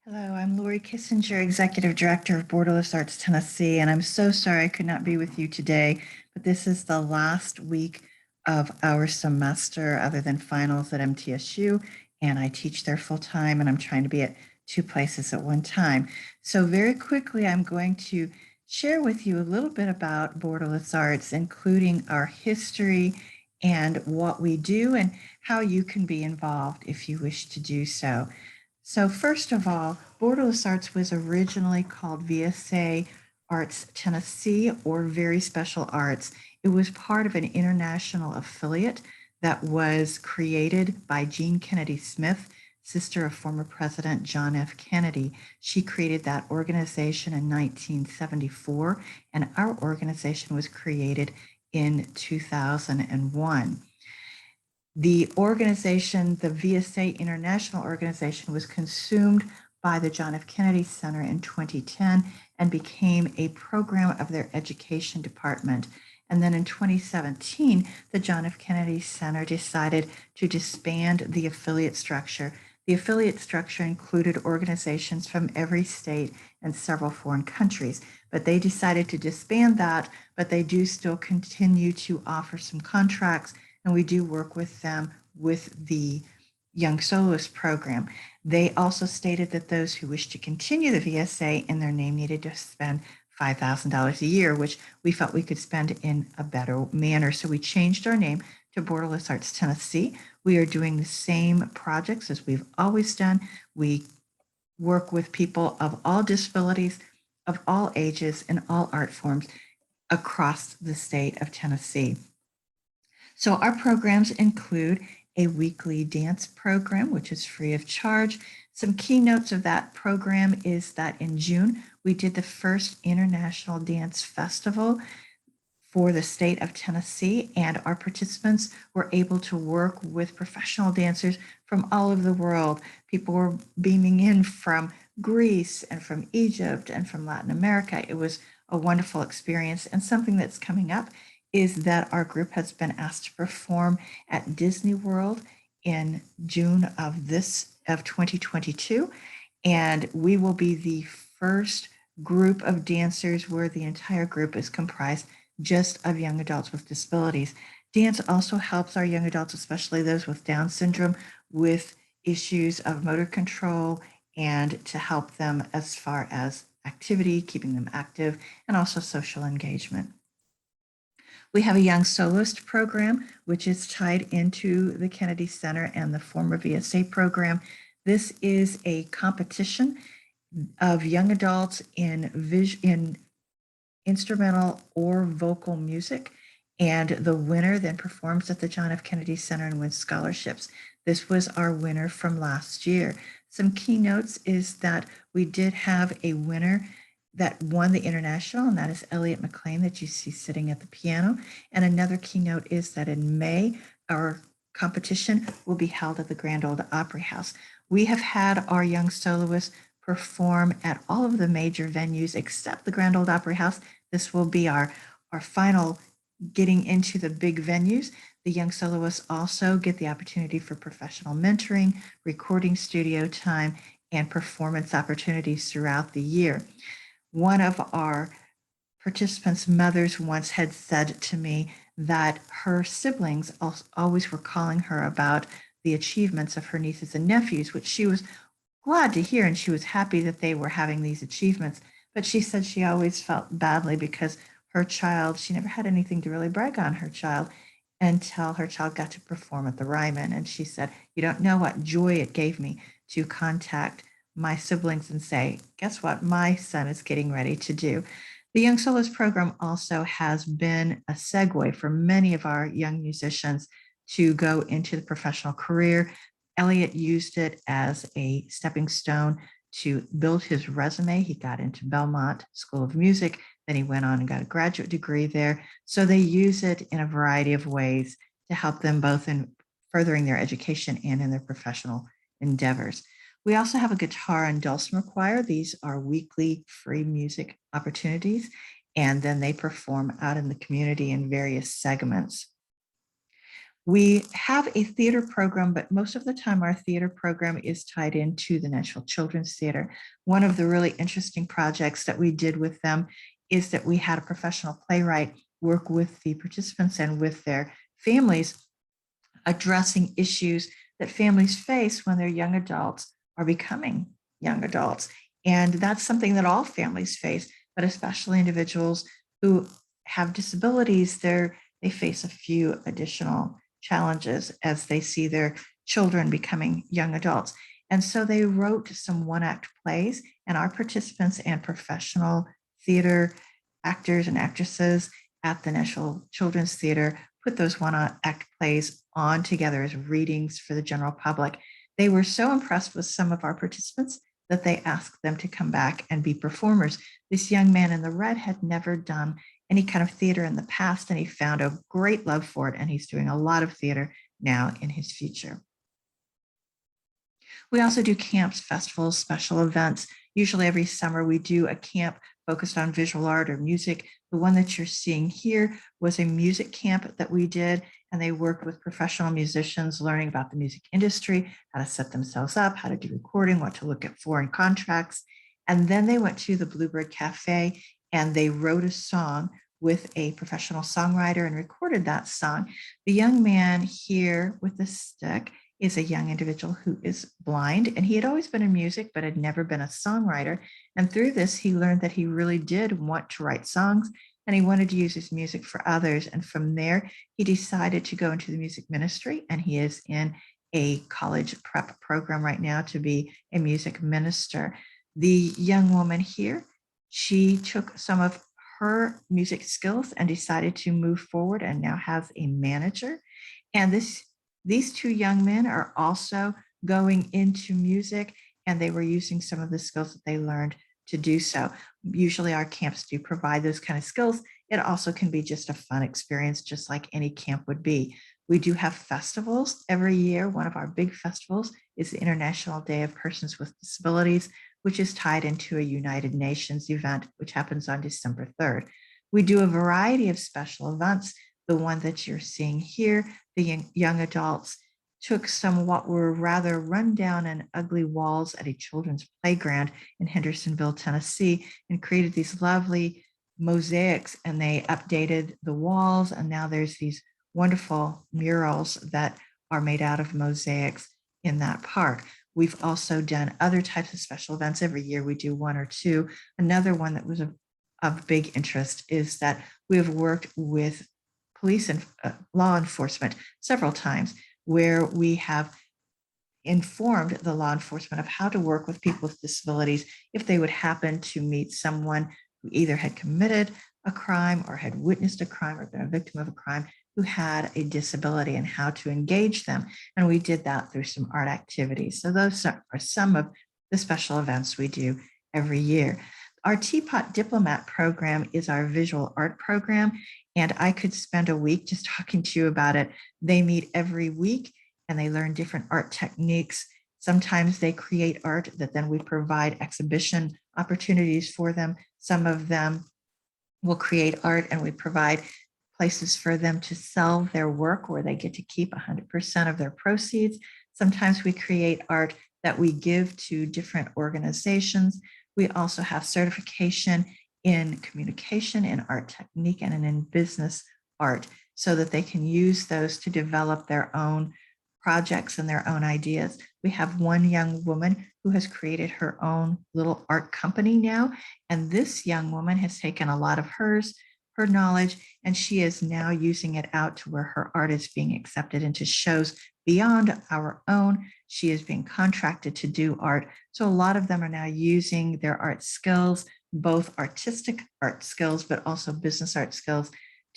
Hello, I'm Lori Kissinger, Executive Director of Borderless Arts Tennessee, and I'm so sorry I could not be with you today, but this is the last week of our semester other than finals at MTSU, and I teach there full time, and I'm trying to be at two places at one time. So very quickly, I'm going to share with you a little bit about Borderless Arts, including our history and what we do and how you can be involved if you wish to do so. So first of all, Borderless Arts was originally called VSA Arts Tennessee or Very Special Arts. It was part of an international affiliate that was created by Jean Kennedy Smith, sister of former President John F. Kennedy. She created that organization in 1974, and our organization was created in 2001. The organization, the VSA International Organization, was consumed by the John F. Kennedy Center in 2010 and became a program of their education department. And then in 2017, the John F. Kennedy Center decided to disband the affiliate structure. The affiliate structure included organizations from every state and several foreign countries, but they decided to disband that, but they do still continue to offer some contracts, and we do work with them with the Young Soloist program. They also stated that those who wish to continue the VSA in their name needed to spend $5,000 a year, which we felt we could spend in a better manner. So we changed our name to Borderless Arts Tennessee. We are doing the same projects as we've always done. We work with people of all disabilities, of all ages, and all art forms across the state of Tennessee. So our programs include a weekly dance program, which is free of charge. Some keynotes of that program is that in June, we did the first International Dance Festival for the state of Tennessee, and our participants were able to work with professional dancers from all over the world. People were beaming in from Greece and from Egypt and from Latin America. It was a wonderful experience, and something that's coming up is that our group has been asked to perform at Disney World in June of 2022, and we will be the first group of dancers where the entire group is comprised just of young adults with disabilities. Dance also helps our young adults, especially those with Down syndrome, with issues of motor control and to help them as far as activity, keeping them active, and also social engagement. We have a young soloist program, which is tied into the Kennedy Center and the former VSA program. This is a competition of young adults in instrumental or vocal music, and the winner then performs at the John F. Kennedy Center and wins scholarships. This was our winner from last year. Some keynotes is that we did have a winner that won the international, and that is Elliot McLean that you see sitting at the piano. And another keynote is that in May, our competition will be held at the Grand Ole Opry House. We have had our young soloists perform at all of the major venues except the Grand Ole Opry House. This will be our final getting into the big venues. The young soloists also get the opportunity for professional mentoring, recording studio time, and performance opportunities throughout the year. One of our participants' mothers once had said to me that her siblings always were calling her about the achievements of her nieces and nephews, which she was glad to hear, and she was happy that they were having these achievements. But she said she always felt badly because her child, she never had anything to really brag on her child until her child got to perform at the Ryman. And she said, "You don't know what joy it gave me to contact my siblings and say, guess what my son is getting ready to do." The Young Soloist program also has been a segue for many of our young musicians to go into the professional career. Elliot used it as a stepping stone to build his resume. He got into Belmont School of Music, then he went on and got a graduate degree there. So they use it in a variety of ways to help them both in furthering their education and in their professional endeavors. We also have a guitar and dulcimer choir. These are weekly free music opportunities, and then they perform out in the community in various segments. We have a theater program, but most of the time our theater program is tied into the National Children's Theater. One of the really interesting projects that we did with them is that we had a professional playwright work with the participants and with their families, addressing issues that families face when their young adults are becoming young adults. And that's something that all families face, but especially individuals who have disabilities, they face a few additional challenges as they see their children becoming young adults. And so they wrote some one-act plays, and our participants and professional theater actors and actresses at the National Children's Theater put those one-act plays on together as readings for the general public. They were so impressed with some of our participants that they asked them to come back and be performers. This young man in the red had never done any kind of theater in the past, and he found a great love for it, and he's doing a lot of theater now in his future. We also do camps, festivals, special events. Usually every summer we do a camp focused on visual art or music. The one that you're seeing here was a music camp that we did, and they worked with professional musicians learning about the music industry, how to set themselves up, how to do recording, what to look at for in contracts. And then they went to the Bluebird Cafe and they wrote a song with a professional songwriter and recorded that song. The young man here with the stick is a young individual who is blind, and he had always been in music but had never been a songwriter. And through this, he learned that he really did want to write songs, and he wanted to use his music for others. And from there, he decided to go into the music ministry, and he is in a college prep program right now to be a music minister. The young woman here, she took some of her music skills and decided to move forward and now has a manager. And these two young men are also going into music, and they were using some of the skills that they learned to do so. Usually our camps do provide those kind of skills. It also can be just a fun experience, just like any camp would be. We do have festivals every year. One of our big festivals is the International Day of Persons with Disabilities, which is tied into a United Nations event, which happens on December 3rd. We do a variety of special events. The one that you're seeing here, the young adults took some what were rather rundown and ugly walls at a children's playground in Hendersonville, Tennessee, and created these lovely mosaics, and they updated the walls, and now there's these wonderful murals that are made out of mosaics in that park. We've also done other types of special events. Every year we do one or two. Another one that was of big interest is that we have worked with police and law enforcement several times, where we have informed the law enforcement of how to work with people with disabilities if they would happen to meet someone who either had committed a crime or had witnessed a crime or been a victim of a crime who had a disability, and how to engage them. And we did that through some art activities. So those are some of the special events we do every year. Our Teapot Diplomat program is our visual art program, and I could spend a week just talking to you about it. They meet every week and they learn different art techniques. Sometimes they create art that then we provide exhibition opportunities for them. Some of them will create art and we provide places for them to sell their work where they get to keep 100% of their proceeds. Sometimes we create art that we give to different organizations. We also have certification in communication, in art technique, and in business art, so that they can use those to develop their own projects and their own ideas. We have one young woman who has created her own little art company now, and this young woman has taken a lot of her knowledge, and she is now using it out to where her art is being accepted into shows beyond our own. She is being contracted to do art. So a lot of them are now using their art skills, both artistic art skills, but also business art skills,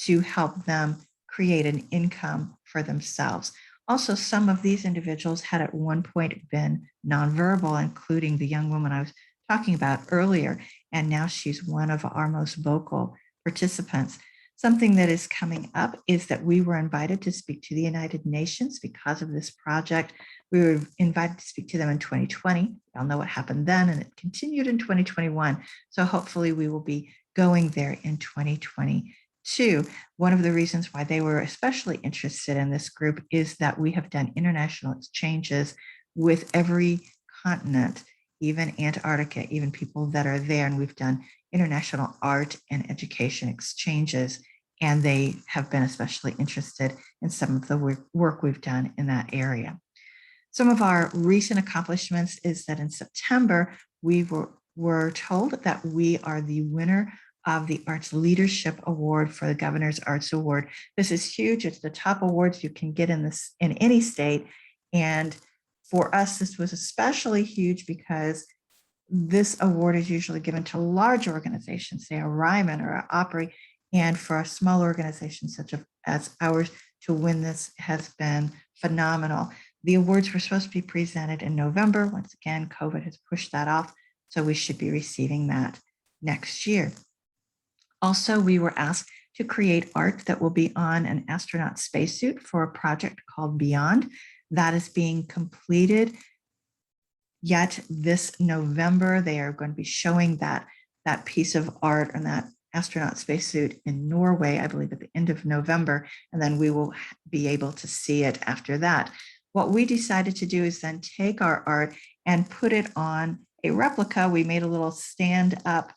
to help them create an income for themselves. Also, some of these individuals had at one point been nonverbal, including the young woman I was talking about earlier, and now she's one of our most vocal participants. Something that is coming up is that we were invited to speak to the United Nations because of this project. We were invited to speak to them in 2020. Y'all know what happened then, and it continued in 2021. So hopefully we will be going there in 2022. Two, one of the reasons why they were especially interested in this group is that we have done international exchanges with every continent, even Antarctica, even people that are there. And we've done international art and education exchanges. And they have been especially interested in some of the work we've done in that area. Some of our recent accomplishments is that in September, we were told that we are the winner of the Arts Leadership Award for the Governor's Arts Award. This is huge. It's the top awards you can get in any state. And for us, this was especially huge because this award is usually given to large organizations, say a Ryman or an Opry. And for a small organization such as ours to win this has been phenomenal. The awards were supposed to be presented in November. Once again, COVID has pushed that off, so we should be receiving that next year. Also, we were asked to create art that will be on an astronaut spacesuit for a project called Beyond. That is being completed yet this November. They are going to be showing that piece of art and that astronaut spacesuit in Norway, I believe at the end of November, and then we will be able to see it after that. What we decided to do is then take our art and put it on a replica. We made a little stand-up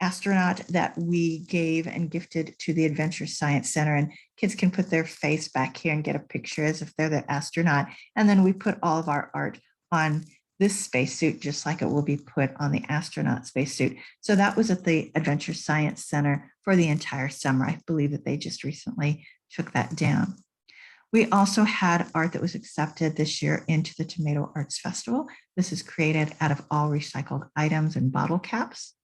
astronaut that we gave and gifted to the Adventure Science Center, and kids can put their face back here and get a picture as if they're the astronaut. And then we put all of our art on this spacesuit, just like it will be put on the astronaut spacesuit. So that was at the Adventure Science Center for the entire summer. I believe that they just recently took that down. We also had art that was accepted this year into the Tomato Arts Festival. This is created out of all recycled items and bottle caps.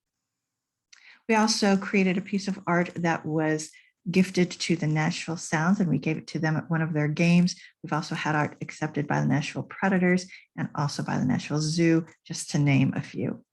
We also created a piece of art that was gifted to the Nashville Sounds, and we gave it to them at one of their games. We've also had art accepted by the Nashville Predators and also by the Nashville Zoo, just to name a few.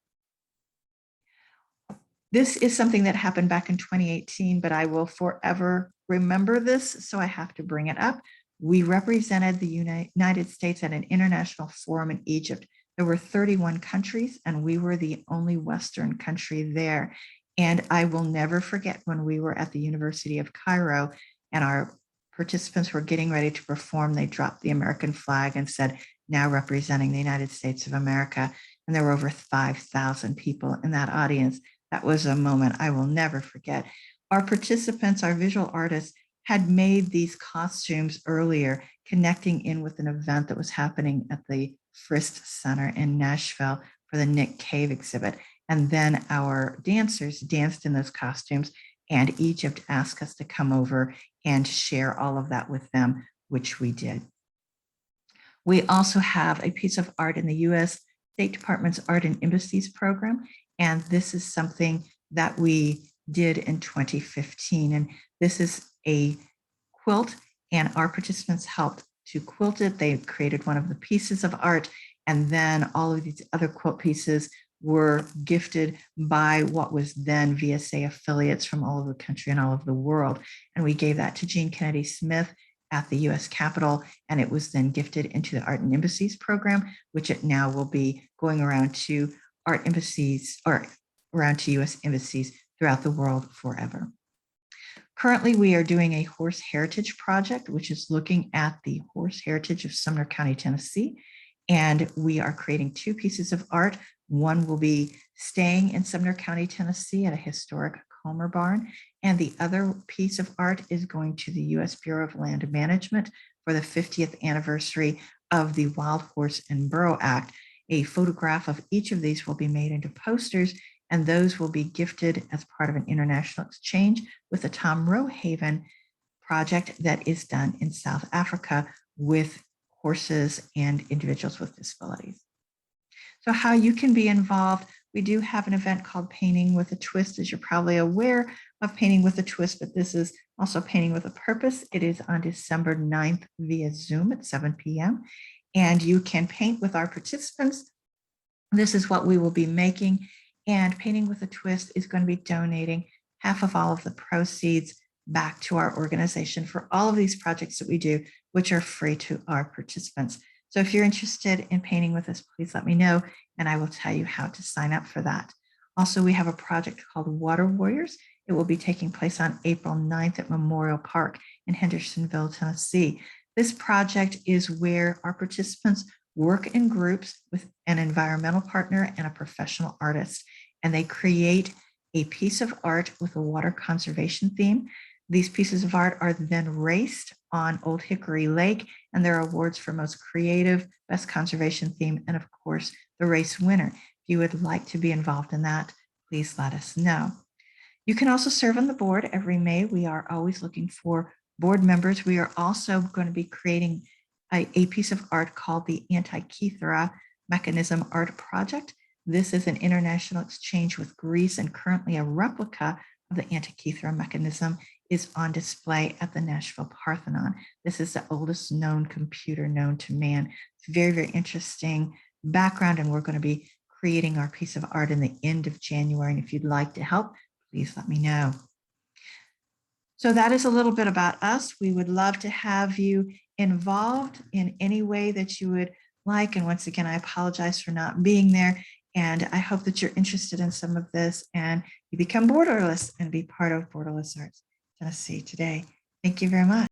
This is something that happened back in 2018, but I will forever remember this, so I have to bring it up. We represented the United States at an international forum in Egypt. There were 31 countries, and we were the only Western country there. And I will never forget when we were at the University of Cairo and our participants were getting ready to perform, they dropped the American flag and said, "Now representing the United States of America." And there were over 5,000 people in that audience. That was a moment I will never forget. Our participants, our visual artists, had made these costumes earlier, connecting in with an event that was happening at the Frist Center in Nashville for the Nick Cave exhibit. And then our dancers danced in those costumes, and Egypt asked us to come over and share all of that with them, which we did. We also have a piece of art in the U.S. State Department's Art and Embassies program, and this is something that we did in 2015. And this is a quilt, and our participants helped to quilt it. They created one of the pieces of art, and then all of these other quilt pieces were gifted by what was then VSA affiliates from all over the country and all over the world. And we gave that to Jean Kennedy Smith at the US Capitol, and it was then gifted into the Art and Embassies program, which it now will be going around to art embassies or around to US embassies throughout the world forever. Currently, we are doing a horse heritage project, which is looking at the horse heritage of Sumner County, Tennessee. And we are creating two pieces of art. One will be staying in Sumner County, Tennessee at a historic Comer barn. And the other piece of art is going to the U.S. Bureau of Land Management for the 50th anniversary of the Wild Horse and Burro Act. A photograph of each of these will be made into posters, and those will be gifted as part of an international exchange with the Tom Rohaven project that is done in South Africa with horses and individuals with disabilities. So how you can be involved, we do have an event called Painting with a Twist, as you're probably aware of Painting with a Twist, but this is also Painting with a Purpose. It is on December 9th via Zoom at 7 p.m. And you can paint with our participants. This is what we will be making. And Painting with a Twist is going to be donating half of all of the proceeds back to our organization for all of these projects that we do, which are free to our participants. So if you're interested in painting with us, please let me know, and I will tell you how to sign up for that. Also, we have a project called Water Warriors, It will be taking place on April 9th at Memorial Park in Hendersonville, Tennessee. This project is where our participants work in groups with an environmental partner and a professional artist, and they create a piece of art with a water conservation theme. These pieces of art are then raced on Old Hickory Lake, and there are awards for most creative, best conservation theme, and of course, the race winner. If you would like to be involved in that, please let us know. You can also serve on the board every May. We are always looking for board members. We are also going to be creating a piece of art called the Antikythera Mechanism Art Project. This is an international exchange with Greece, and currently a replica of the Antikythera mechanism is on display at the Nashville Parthenon. This is the oldest known computer known to man. It's very, very interesting background, and we're going to be creating our piece of art in the end of January. And if you'd like to help, please let me know. So that is a little bit about us. We would love to have you involved in any way that you would like. And once again, I apologize for not being there. And I hope that you're interested in some of this and you become borderless and be part of Borderless Arts Tennessee today. Thank you very much.